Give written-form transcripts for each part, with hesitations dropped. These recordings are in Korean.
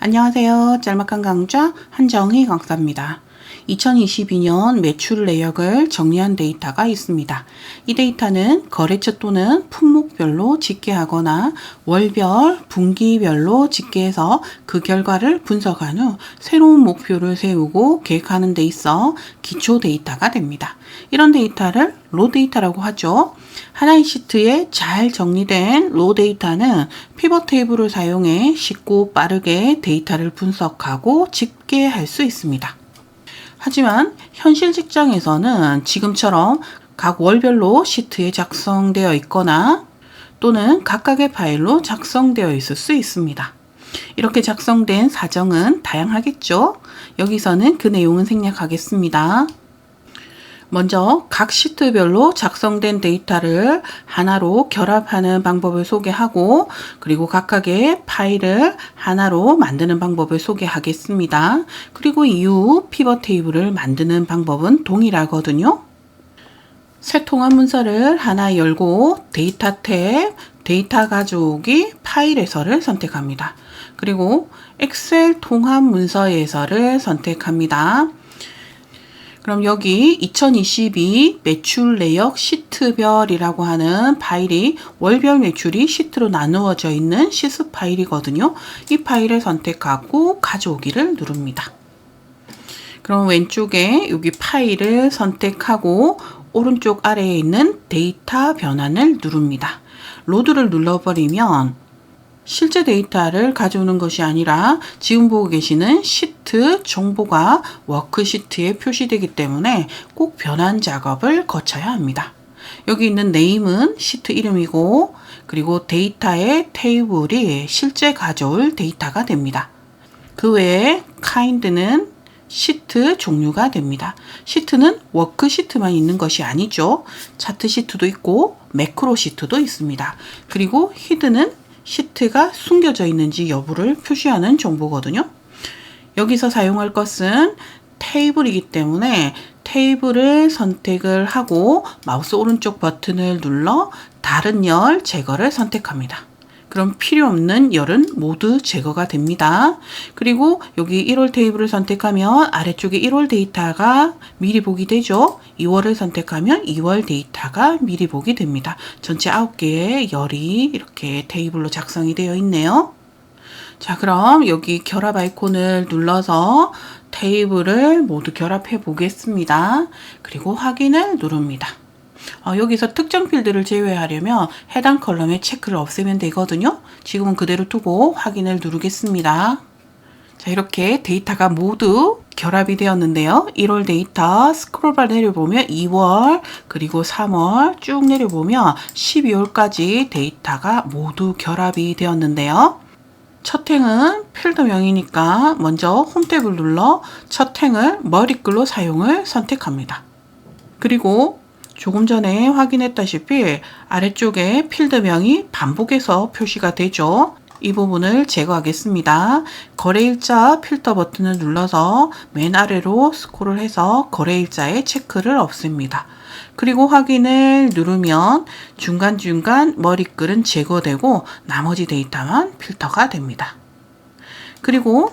안녕하세요. 짤막한 강좌 한정희 강사입니다. 2022년 매출 내역을 정리한 데이터가 있습니다. 이 데이터는 거래처 또는 품목별로 집계하거나 월별, 분기별로 집계해서 그 결과를 분석한 후 새로운 목표를 세우고 계획하는 데 있어 기초 데이터가 됩니다. 이런 데이터를 로 데이터라고 하죠. 하나의 시트에 잘 정리된 로 데이터는 피벗 테이블을 사용해 쉽고 빠르게 데이터를 분석하고 집계할 수 있습니다. 하지만 현실 직장에서는 지금처럼 각 월별로 시트에 작성되어 있거나 또는 각각의 파일로 작성되어 있을 수 있습니다. 이렇게 작성된 사정은 다양하겠죠? 여기서는 그 내용은 생략하겠습니다. 먼저 각 시트별로 작성된 데이터를 하나로 결합하는 방법을 소개하고 그리고 각각의 파일을 하나로 만드는 방법을 소개하겠습니다. 그리고 이후 피벗 테이블을 만드는 방법은 동일하거든요. 새 통합 문서를 하나 열고 데이터 탭, 데이터 가져오기, 파일에서를 선택합니다. 그리고 엑셀 통합 문서에서를 선택합니다. 그럼 여기 2022 매출 내역 시트별이라고 하는 파일이 월별 매출이 시트로 나누어져 있는 시스 파일이거든요. 이 파일을 선택하고 가져오기를 누릅니다. 그럼 왼쪽에 여기 파일을 선택하고 오른쪽 아래에 있는 데이터 변환을 누릅니다. 로드를 눌러버리면 실제 데이터를 가져오는 것이 아니라 지금 보고 계시는 시트 정보가 워크시트에 표시되기 때문에 꼭 변환 작업을 거쳐야 합니다. 여기 있는 네임은 시트 이름이고 그리고 데이터의 테이블이 실제 가져올 데이터가 됩니다. 그 외에 kind는 시트 종류가 됩니다. 시트는 워크시트만 있는 것이 아니죠. 차트 시트도 있고 매크로 시트도 있습니다. 그리고 히드는 시트가 숨겨져 있는지 여부를 표시하는 정보거든요. 여기서 사용할 것은 테이블이기 때문에 테이블을 선택을 하고 마우스 오른쪽 버튼을 눌러 다른 열 제거를 선택합니다. 그럼 필요 없는 열은 모두 제거가 됩니다. 그리고 여기 1월 테이블을 선택하면 아래쪽에 1월 데이터가 미리 보기 되죠. 2월을 선택하면 2월 데이터가 미리 보기 됩니다. 전체 9개의 열이 이렇게 테이블로 작성이 되어 있네요. 자, 그럼 여기 결합 아이콘을 눌러서 테이블을 모두 결합해 보겠습니다. 그리고 확인을 누릅니다. 여기서 특정 필드를 제외하려면 해당 컬럼의 체크를 없애면 되거든요. 지금은 그대로 두고 확인을 누르겠습니다. 자, 이렇게 데이터가 모두 결합이 되었는데요. 1월 데이터 스크롤바 내려보면 2월 그리고 3월 쭉 내려보면 12월까지 데이터가 모두 결합이 되었는데요. 첫 행은 필드명이니까 먼저 홈 탭을 눌러 첫 행을 머리글로 사용을 선택합니다. 그리고 조금 전에 확인했다시피 아래쪽에 필드명이 반복해서 표시가 되죠. 이 부분을 제거하겠습니다. 거래일자 필터 버튼을 눌러서 맨 아래로 스크롤 해서 거래일자의 체크를 없앱니다. 그리고 확인을 누르면 중간중간 머리글은 제거되고 나머지 데이터만 필터가 됩니다. 그리고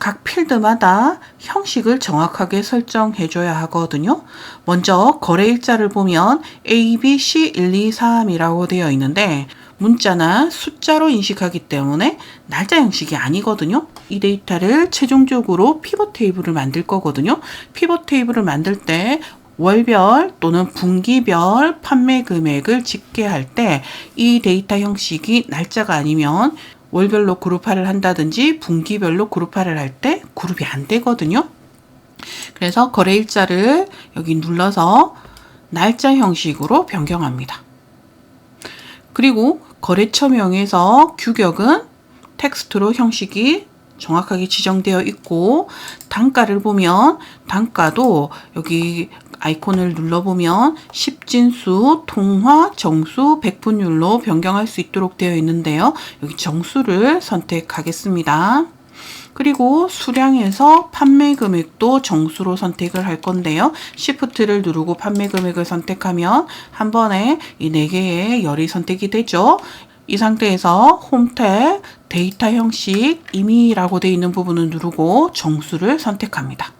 각 필드마다 형식을 정확하게 설정해 줘야 하거든요. 먼저 거래일자를 보면 A, B, C, 1, 2, 3이라고 되어 있는데 문자나 숫자로 인식하기 때문에 날짜 형식이 아니거든요. 이 데이터를 최종적으로 피벗 테이블을 만들 거거든요. 피벗 테이블을 만들 때 월별 또는 분기별 판매 금액을 집계할 때 이 데이터 형식이 날짜가 아니면 월별로 그룹화를 한다든지 분기별로 그룹화를 할 때 그룹이 안 되거든요. 그래서 거래일자를 여기 눌러서 날짜 형식으로 변경합니다. 그리고 거래처명에서 규격은 텍스트로 형식이 정확하게 지정되어 있고 단가를 보면 단가도 여기 아이콘을 눌러보면 십진수, 통화, 정수, 백분율로 변경할 수 있도록 되어 있는데요. 여기 정수를 선택하겠습니다. 그리고 수량에서 판매 금액도 정수로 선택을 할 건데요. Shift를 누르고 판매 금액을 선택하면 한 번에 이 4개의 열이 선택이 되죠. 이 상태에서 홈 탭 데이터 형식 임의라고 되어 있는 부분을 누르고 정수를 선택합니다.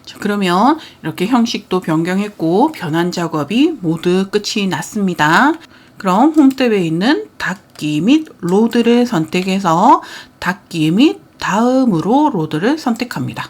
자, 그러면 이렇게 형식도 변경했고 변환 작업이 모두 끝이 났습니다. 그럼 홈 탭에 있는 닫기 및 로드를 선택해서 닫기 및 다음으로 로드를 선택합니다.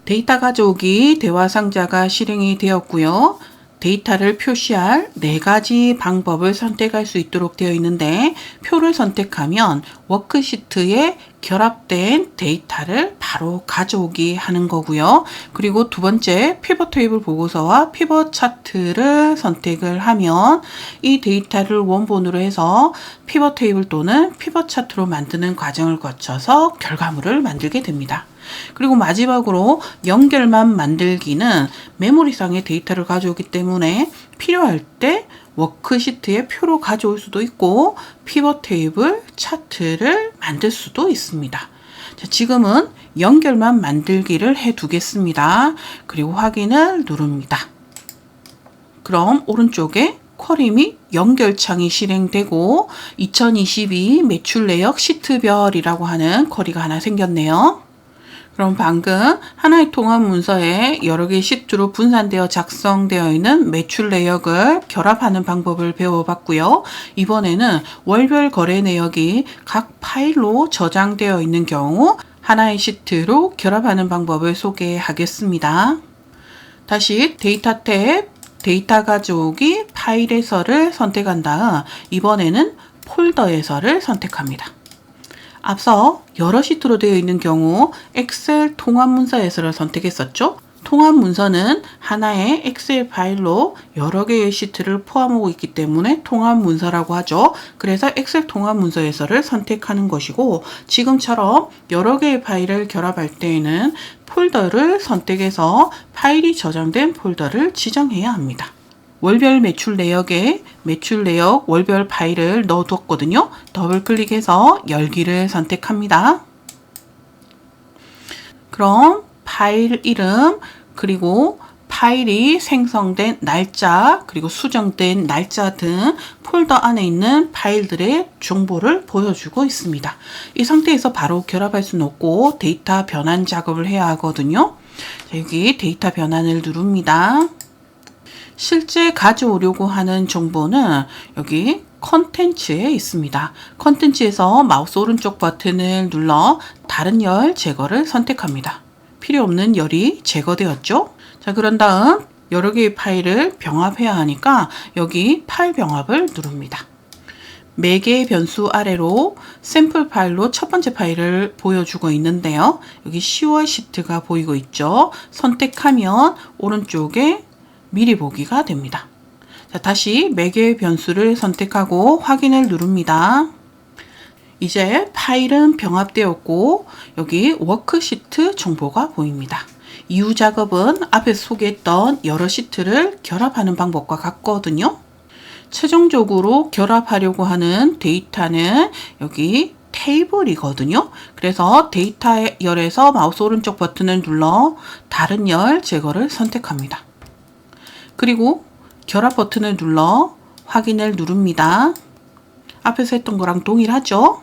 데이터 가져오기 대화 상자가 실행이 되었고요. 데이터를 표시할 4가지 방법을 선택할 수 있도록 되어 있는데 표를 선택하면 워크시트에 결합된 데이터를 바로 가져오기 하는 거고요. 그리고 두 번째 피벗 테이블 보고서와 피벗 차트를 선택을 하면 이 데이터를 원본으로 해서 피벗 테이블 또는 피벗 차트로 만드는 과정을 거쳐서 결과물을 만들게 됩니다. 그리고 마지막으로 연결만 만들기는 메모리상의 데이터를 가져오기 때문에 필요할 때 워크시트에 표로 가져올 수도 있고 피벗 테이블 차트를 만들 수도 있습니다. 자, 지금은 연결만 만들기를 해 두겠습니다. 그리고 확인을 누릅니다. 그럼 오른쪽에 쿼리 및 연결 창이 실행되고 2022 매출 내역 시트별이라고 하는 쿼리가 하나 생겼네요. 그럼 방금 하나의 통합 문서에 여러 개의 시트로 분산되어 작성되어 있는 매출 내역을 결합하는 방법을 배워봤고요. 이번에는 월별 거래 내역이 각 파일로 저장되어 있는 경우 하나의 시트로 결합하는 방법을 소개하겠습니다. 다시 데이터 탭, 데이터 가져오기 파일에서를 선택한 다음 이번에는 폴더에서를 선택합니다. 앞서 여러 시트로 되어 있는 경우 엑셀 통합 문서에서를 선택했었죠. 통합 문서는 하나의 엑셀 파일로 여러 개의 시트를 포함하고 있기 때문에 통합 문서라고 하죠. 그래서 엑셀 통합 문서에서를 선택하는 것이고 지금처럼 여러 개의 파일을 결합할 때에는 폴더를 선택해서 파일이 저장된 폴더를 지정해야 합니다. 월별 매출 내역에 매출 내역 월별 파일을 넣어두었거든요. 더블 클릭해서 열기를 선택합니다. 그럼 파일 이름 그리고 파일이 생성된 날짜 그리고 수정된 날짜 등 폴더 안에 있는 파일들의 정보를 보여주고 있습니다. 이 상태에서 바로 결합할 수는 없고 데이터 변환 작업을 해야 하거든요. 자, 여기 데이터 변환을 누릅니다. 실제 가져오려고 하는 정보는 여기 컨텐츠에 있습니다. 컨텐츠에서 마우스 오른쪽 버튼을 눌러 다른 열 제거를 선택합니다. 필요 없는 열이 제거되었죠? 자, 그런 다음 여러 개의 파일을 병합해야 하니까 여기 파일 병합을 누릅니다. 매개의 변수 아래로 샘플 파일로 첫 번째 파일을 보여주고 있는데요. 여기 10월 시트가 보이고 있죠? 선택하면 오른쪽에 미리 보기가 됩니다. 자, 다시 매개의 변수를 선택하고 확인을 누릅니다. 이제 파일은 병합되었고 여기 워크시트 정보가 보입니다. 이후 작업은 앞에서 소개했던 여러 시트를 결합하는 방법과 같거든요. 최종적으로 결합하려고 하는 데이터는 여기 테이블이거든요. 그래서 데이터 열에서 마우스 오른쪽 버튼을 눌러 다른 열 제거를 선택합니다. 그리고 결합 버튼을 눌러 확인을 누릅니다. 앞에서 했던 거랑 동일하죠?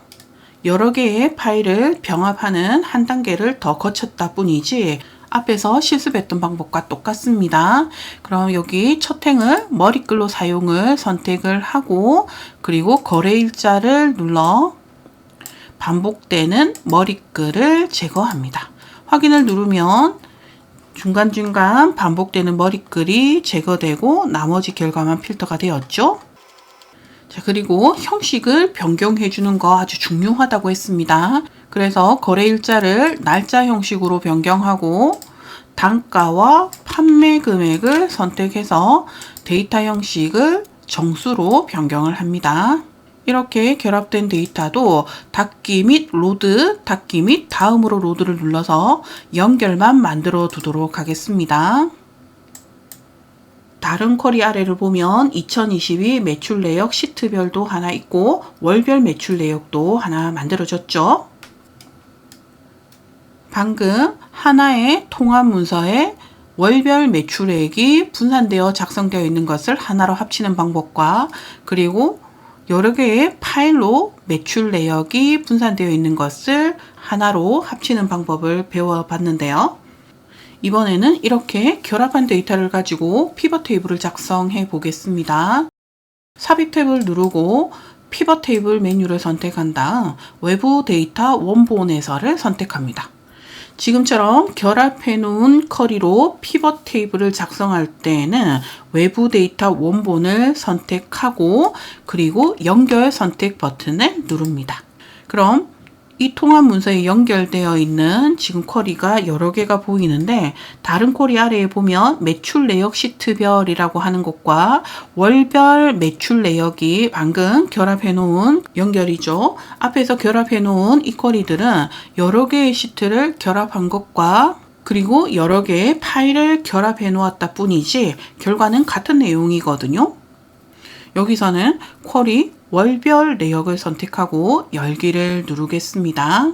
여러 개의 파일을 병합하는 한 단계를 더 거쳤다 뿐이지 앞에서 실습했던 방법과 똑같습니다. 그럼 여기 첫 행을 머리글로 사용을 선택을 하고 그리고 거래일자를 눌러 반복되는 머리글을 제거합니다. 확인을 누르면 중간중간 반복되는 머리글이 제거되고 나머지 결과만 필터가 되었죠. 자, 그리고 형식을 변경해 주는 거 아주 중요하다고 했습니다. 그래서 거래일자를 날짜 형식으로 변경하고 단가와 판매 금액을 선택해서 데이터 형식을 정수로 변경을 합니다. 이렇게 결합된 데이터도 닫기 및 로드, 닫기 및 다음으로 로드를 눌러서 연결만 만들어 두도록 하겠습니다. 다른 쿼리 아래를 보면 2022 매출 내역 시트별도 하나 있고 월별 매출 내역도 하나 만들어졌죠. 방금 하나의 통합 문서에 월별 매출액이 분산되어 작성되어 있는 것을 하나로 합치는 방법과 그리고 여러 개의 파일로 매출 내역이 분산되어 있는 것을 하나로 합치는 방법을 배워봤는데요. 이번에는 이렇게 결합한 데이터를 가지고 피벗 테이블을 작성해 보겠습니다. 삽입 탭을 누르고 피벗 테이블 메뉴를 선택한 다음 외부 데이터 원본에서를 선택합니다. 지금처럼 결합해 놓은 쿼리로 피벗 테이블을 작성할 때에는 외부 데이터 원본을 선택하고 그리고 연결 선택 버튼을 누릅니다. 그럼 이 통합 문서에 연결되어 있는 지금 쿼리가 여러 개가 보이는데 다른 쿼리 아래에 보면 매출 내역 시트별이라고 하는 것과 월별 매출 내역이 방금 결합해 놓은 연결이죠. 앞에서 결합해 놓은 이 쿼리들은 여러 개의 시트를 결합한 것과 그리고 여러 개의 파일을 결합해 놓았다 뿐이지 결과는 같은 내용이거든요. 여기서는 쿼리 월별 내역을 선택하고 열기를 누르겠습니다.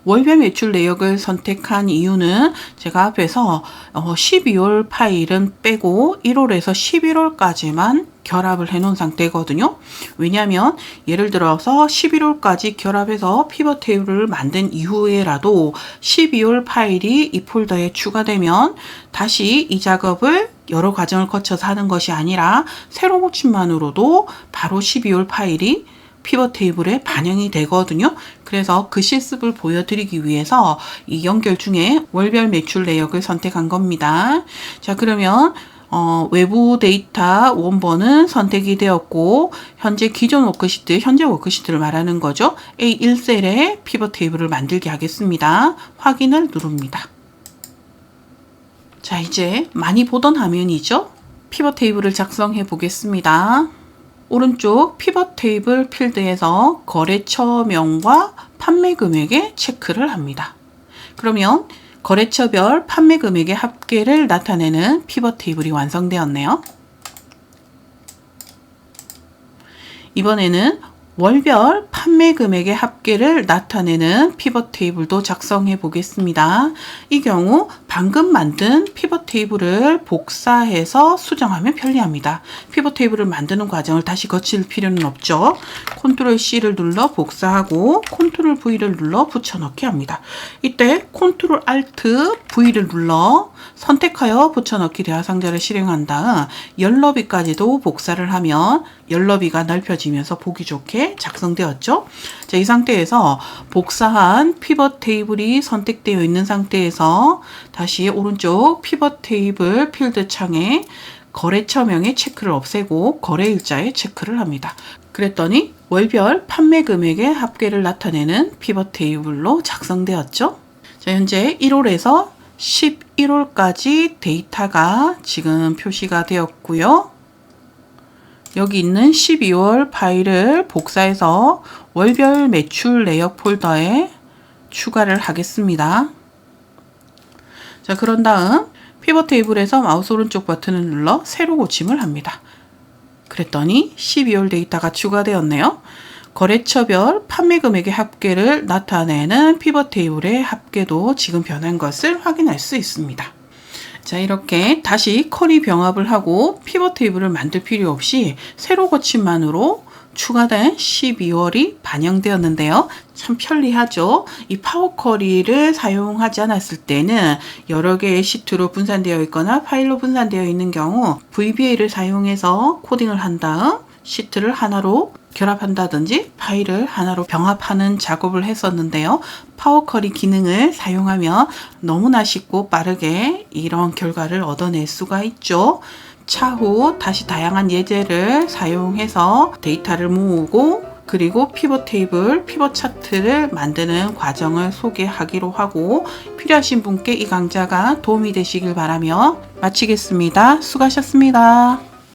월별 매출 내역을 선택한 이유는 제가 앞에서 12월 파일은 빼고 1월에서 11월까지만 결합을 해 놓은 상태거든요. 왜냐하면 예를 들어서 11월까지 결합해서 피벗 테이블을 만든 이후에라도 12월 파일이 이 폴더에 추가되면 다시 이 작업을 여러 과정을 거쳐서 하는 것이 아니라 새로 고침만으로도 바로 12월 파일이 피벗 테이블에 반영이 되거든요. 그래서 그 실습을 보여드리기 위해서 이 연결 중에 월별 매출 내역을 선택한 겁니다. 자, 그러면 외부 데이터 원본은 선택이 되었고 현재 기존 워크시트, 현재 워크시트를 말하는 거죠. A1셀에 피벗 테이블을 만들게 하겠습니다. 확인을 누릅니다. 자, 이제 많이 보던 화면이죠. 피벗 테이블을 작성해 보겠습니다. 오른쪽 피벗 테이블 필드에서 거래처명과 판매 금액에 체크를 합니다. 그러면 거래처별 판매 금액의 합계를 나타내는 피벗 테이블이 완성되었네요. 이번에는 월별 판매 금액의 합계를 나타내는 피벗 테이블도 작성해 보겠습니다. 이 경우 방금 만든 피벗 테이블을 복사해서 수정하면 편리합니다. 피벗 테이블을 만드는 과정을 다시 거칠 필요는 없죠. 컨트롤 C를 눌러 복사하고 컨트롤 V를 눌러 붙여넣기 합니다. 이때 컨트롤 Alt V를 눌러 선택하여 붙여넣기 대화 상자를 실행한 다음 열너비까지도 복사를 하면 열너비가 넓혀지면서 보기 좋게 작성되었죠. 자, 이 상태에서 복사한 피벗 테이블이 선택되어 있는 상태에서 다시 오른쪽 피벗 테이블 필드 창에 거래처명의 체크를 없애고 거래일자에 체크를 합니다. 그랬더니 월별 판매 금액의 합계를 나타내는 피벗 테이블로 작성되었죠. 자, 현재 1월에서 11월까지 데이터가 지금 표시가 되었고요. 여기 있는 12월 파일을 복사해서 월별 매출 내역 폴더에 추가를 하겠습니다. 자, 그런 다음 피벗 테이블에서 마우스 오른쪽 버튼을 눌러 새로 고침을 합니다. 그랬더니 12월 데이터가 추가되었네요. 거래처별 판매 금액의 합계를 나타내는 피벗 테이블의 합계도 지금 변한 것을 확인할 수 있습니다. 자, 이렇게 다시 쿼리 병합을 하고 피벗 테이블을 만들 필요 없이 새로 고침만으로 추가된 12월이 반영되었는데요. 참 편리하죠. 이 파워 쿼리를 사용하지 않았을 때는 여러 개의 시트로 분산되어 있거나 파일로 분산되어 있는 경우 VBA를 사용해서 코딩을 한 다음 시트를 하나로 결합한다든지 파일을 하나로 병합하는 작업을 했었는데요. 파워 쿼리 기능을 사용하면 너무나 쉽고 빠르게 이런 결과를 얻어낼 수가 있죠. 차후 다시 다양한 예제를 사용해서 데이터를 모으고 그리고 피벗 테이블, 피벗 차트를 만드는 과정을 소개하기로 하고 필요하신 분께 이 강좌가 도움이 되시길 바라며 마치겠습니다. 수고하셨습니다.